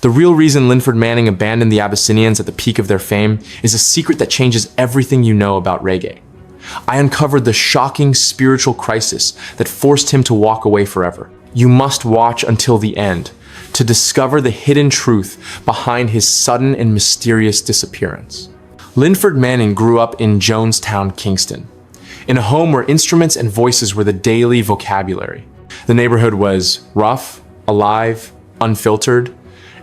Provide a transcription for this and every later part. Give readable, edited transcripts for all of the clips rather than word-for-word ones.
The real reason Linford Manning abandoned the Abyssinians at the peak of their fame is a secret that changes everything you know about reggae. I uncovered the shocking spiritual crisis that forced him to walk away forever. You must watch until the end to discover the hidden truth behind his sudden and mysterious disappearance. Linford Manning grew up in Jonestown, Kingston, in a home where instruments and voices were the daily vocabulary. The neighborhood was rough, alive, unfiltered,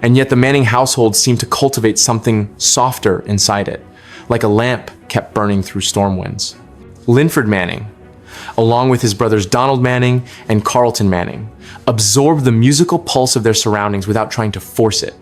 and yet the Manning household seemed to cultivate something softer inside it, like a lamp kept burning through storm winds. Linford Manning, along with his brothers Donald Manning and Carlton Manning, absorbed the musical pulse of their surroundings without trying to force it.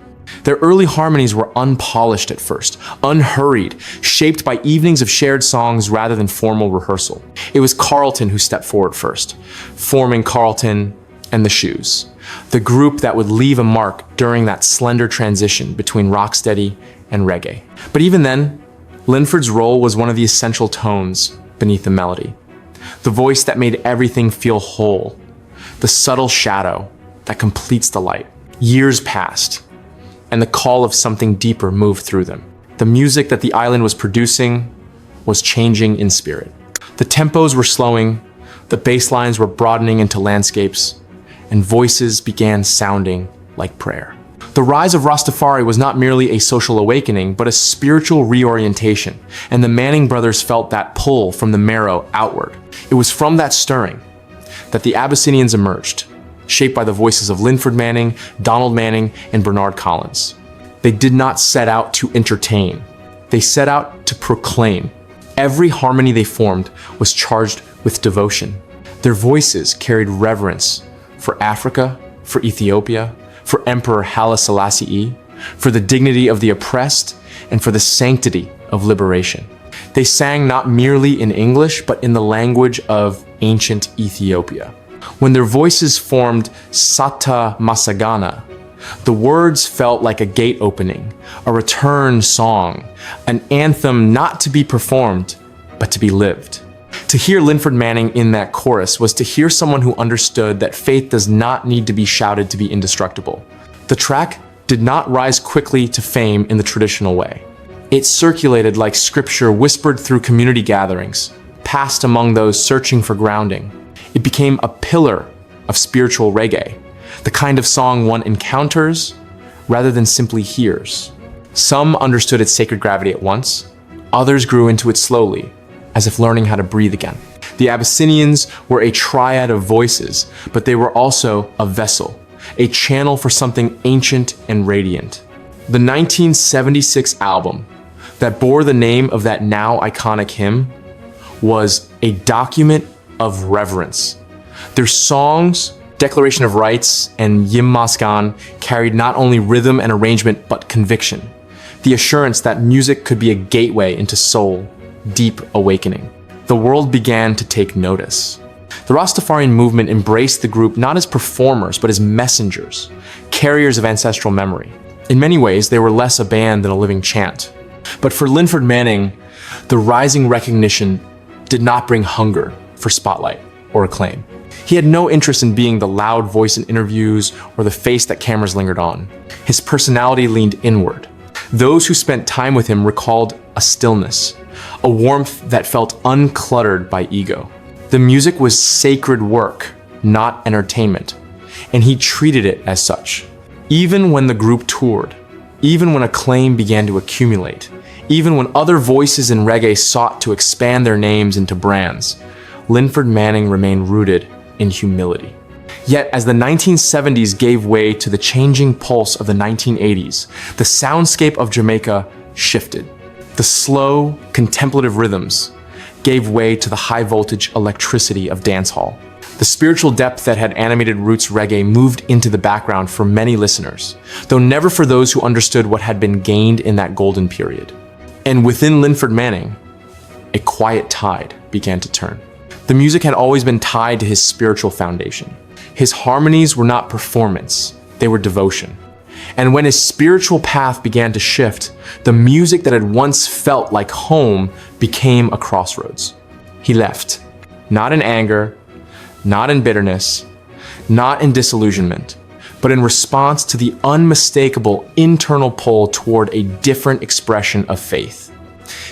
Their early harmonies were unpolished at first, unhurried, shaped by evenings of shared songs rather than formal rehearsal. It was Carlton who stepped forward first, forming Carlton and the Shoes, the group that would leave a mark during that slender transition between rocksteady and reggae. But even then, Linford's role was one of the essential tones beneath the melody, the voice that made everything feel whole, the subtle shadow that completes the light. Years passed, and the call of something deeper moved through them. The music that the island was producing was changing in spirit. The tempos were slowing, the bass lines were broadening into landscapes, and voices began sounding like prayer. The rise of Rastafari was not merely a social awakening, but a spiritual reorientation, and the Manning brothers felt that pull from the marrow outward. It was from that stirring that the Abyssinians emerged, shaped by the voices of Linford Manning, Donald Manning, and Bernard Collins. They did not set out to entertain. They set out to proclaim. Every harmony they formed was charged with devotion. Their voices carried reverence for Africa, for Ethiopia, for Emperor Haile Selassie, for the dignity of the oppressed, and for the sanctity of liberation. They sang not merely in English, but in the language of ancient Ethiopia. When their voices formed Sata Masagana, the words felt like a gate opening, a return song, an anthem not to be performed, but to be lived. To hear Linford Manning in that chorus was to hear someone who understood that faith does not need to be shouted to be indestructible. The track did not rise quickly to fame in the traditional way. It circulated like scripture whispered through community gatherings, passed among those searching for grounding. It became a pillar of spiritual reggae, the kind of song one encounters rather than simply hears. Some understood its sacred gravity at once, others grew into it slowly, as if learning how to breathe again. The Abyssinians were a triad of voices, but they were also a vessel, a channel for something ancient and radiant. The 1976 album that bore the name of that now iconic hymn was a document of reverence. Their songs, Declaration of Rights and Yim Maskan, carried not only rhythm and arrangement, but conviction, the assurance that music could be a gateway into soul, deep awakening. The world began to take notice. The Rastafarian movement embraced the group not as performers, but as messengers, carriers of ancestral memory. In many ways, they were less a band than a living chant. But for Linford Manning, the rising recognition did not bring hunger for spotlight or acclaim. He had no interest in being the loud voice in interviews or the face that cameras lingered on. His personality leaned inward. Those who spent time with him recalled a stillness, a warmth that felt uncluttered by ego. The music was sacred work, not entertainment, and he treated it as such. Even when the group toured, even when acclaim began to accumulate, even when other voices in reggae sought to expand their names into brands, Linford Manning remained rooted in humility. Yet as the 1970s gave way to the changing pulse of the 1980s, the soundscape of Jamaica shifted. The slow, contemplative rhythms gave way to the high-voltage electricity of dancehall. The spiritual depth that had animated roots reggae moved into the background for many listeners, though never for those who understood what had been gained in that golden period. And within Linford Manning, a quiet tide began to turn. The music had always been tied to his spiritual foundation. His harmonies were not performance, they were devotion. And when his spiritual path began to shift, the music that had once felt like home became a crossroads. He left, not in anger, not in bitterness, not in disillusionment, but in response to the unmistakable internal pull toward a different expression of faith.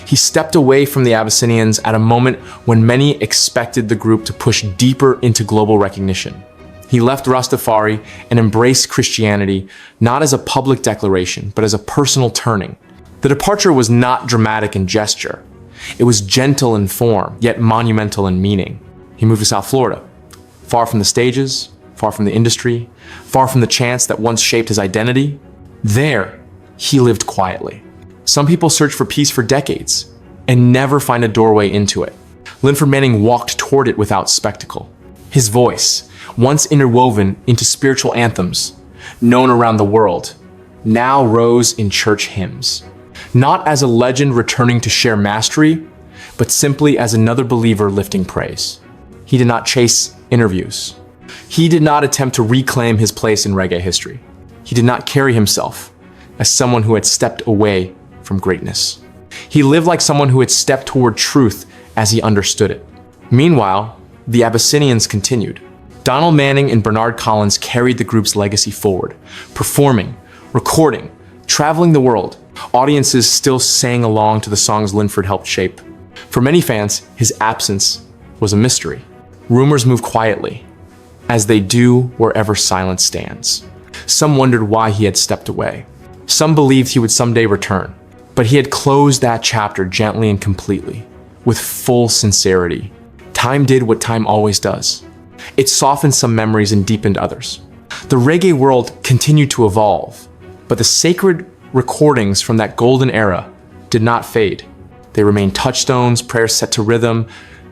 He stepped away from the Abyssinians at a moment when many expected the group to push deeper into global recognition. He left Rastafari and embraced Christianity not as a public declaration, but as a personal turning. The departure was not dramatic in gesture. It was gentle in form, yet monumental in meaning. He moved to South Florida, far from the stages, far from the industry, far from the chants that once shaped his identity. There, he lived quietly. Some people search for peace for decades and never find a doorway into it. Linford Manning walked toward it without spectacle. His voice, once interwoven into spiritual anthems, known around the world, now rose in church hymns. Not as a legend returning to share mastery, but simply as another believer lifting praise. He did not chase interviews. He did not attempt to reclaim his place in reggae history. He did not carry himself as someone who had stepped away from greatness. He lived like someone who had stepped toward truth as he understood it. Meanwhile, the Abyssinians continued. Donald Manning and Bernard Collins carried the group's legacy forward, performing, recording, traveling the world. Audiences still sang along to the songs Linford helped shape. For many fans, his absence was a mystery. Rumors moved quietly, as they do wherever silence stands. Some wondered why he had stepped away. Some believed he would someday return. But he had closed that chapter gently and completely, with full sincerity. Time did what time always does. It softened some memories and deepened others. The reggae world continued to evolve, but the sacred recordings from that golden era did not fade. They remained touchstones, prayers set to rhythm,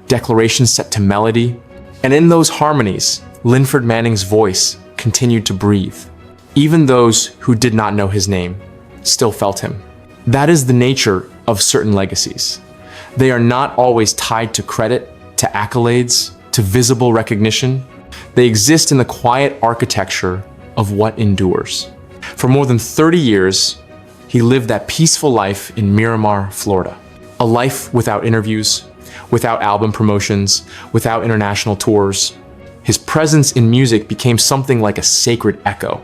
declarations set to melody. And in those harmonies, Linford Manning's voice continued to breathe. Even those who did not know his name still felt him. That is the nature of certain legacies. They are not always tied to credit, to accolades, to visible recognition. They exist in the quiet architecture of what endures. For more than 30 years, he lived that peaceful life in Miramar, Florida. A life without interviews, without album promotions, without international tours. His presence in music became something like a sacred echo.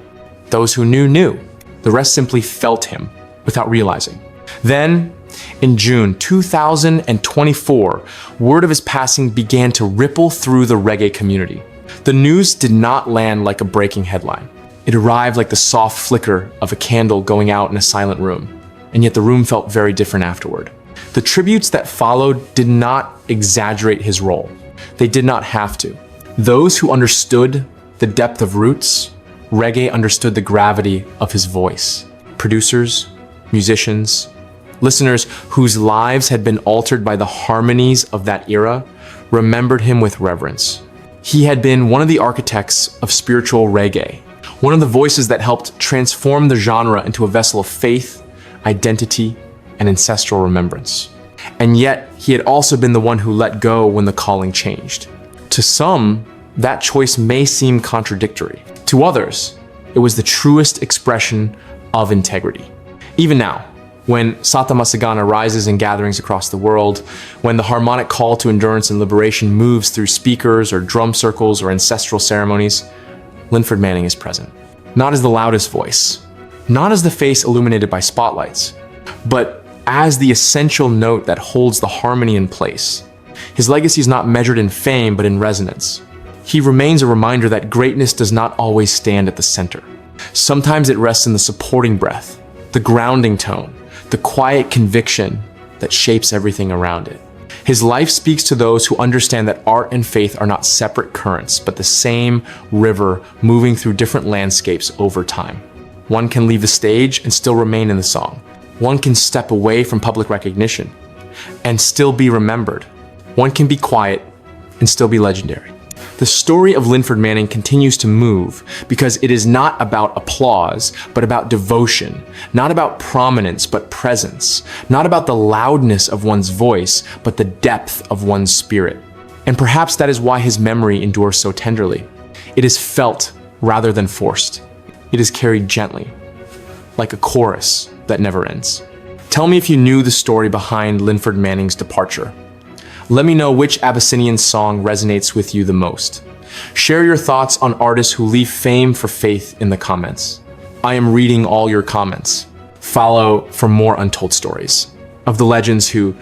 Those who knew, knew. The rest simply felt him without realizing. Then, in June 2024, word of his passing began to ripple through the reggae community. The news did not land like a breaking headline. It arrived like the soft flicker of a candle going out in a silent room, and yet the room felt very different afterward. The tributes that followed did not exaggerate his role. They did not have to. Those who understood the depth of roots, reggae understood the gravity of his voice. Producers, musicians, listeners whose lives had been altered by the harmonies of that era remembered him with reverence. He had been one of the architects of spiritual reggae, one of the voices that helped transform the genre into a vessel of faith, identity, and ancestral remembrance. And yet, he had also been the one who let go when the calling changed. To some, that choice may seem contradictory. To others, it was the truest expression of integrity. Even now, when Sata Masagana rises in gatherings across the world, when the harmonic call to endurance and liberation moves through speakers or drum circles or ancestral ceremonies, Linford Manning is present. Not as the loudest voice, not as the face illuminated by spotlights, but as the essential note that holds the harmony in place. His legacy is not measured in fame, but in resonance. He remains a reminder that greatness does not always stand at the center. Sometimes it rests in the supporting breath, the grounding tone, the quiet conviction that shapes everything around it. His life speaks to those who understand that art and faith are not separate currents, but the same river moving through different landscapes over time. One can leave the stage and still remain in the song. One can step away from public recognition and still be remembered. One can be quiet and still be legendary. The story of Linford Manning continues to move because it is not about applause, but about devotion, not about prominence, but presence, not about the loudness of one's voice, but the depth of one's spirit. And perhaps that is why his memory endures so tenderly. It is felt rather than forced. It is carried gently, like a chorus that never ends. Tell me if you knew the story behind Linford Manning's departure. Let me know which Abyssinian song resonates with you the most. Share your thoughts on artists who leave fame for faith in the comments. I am reading all your comments. Follow for more untold stories of the legends who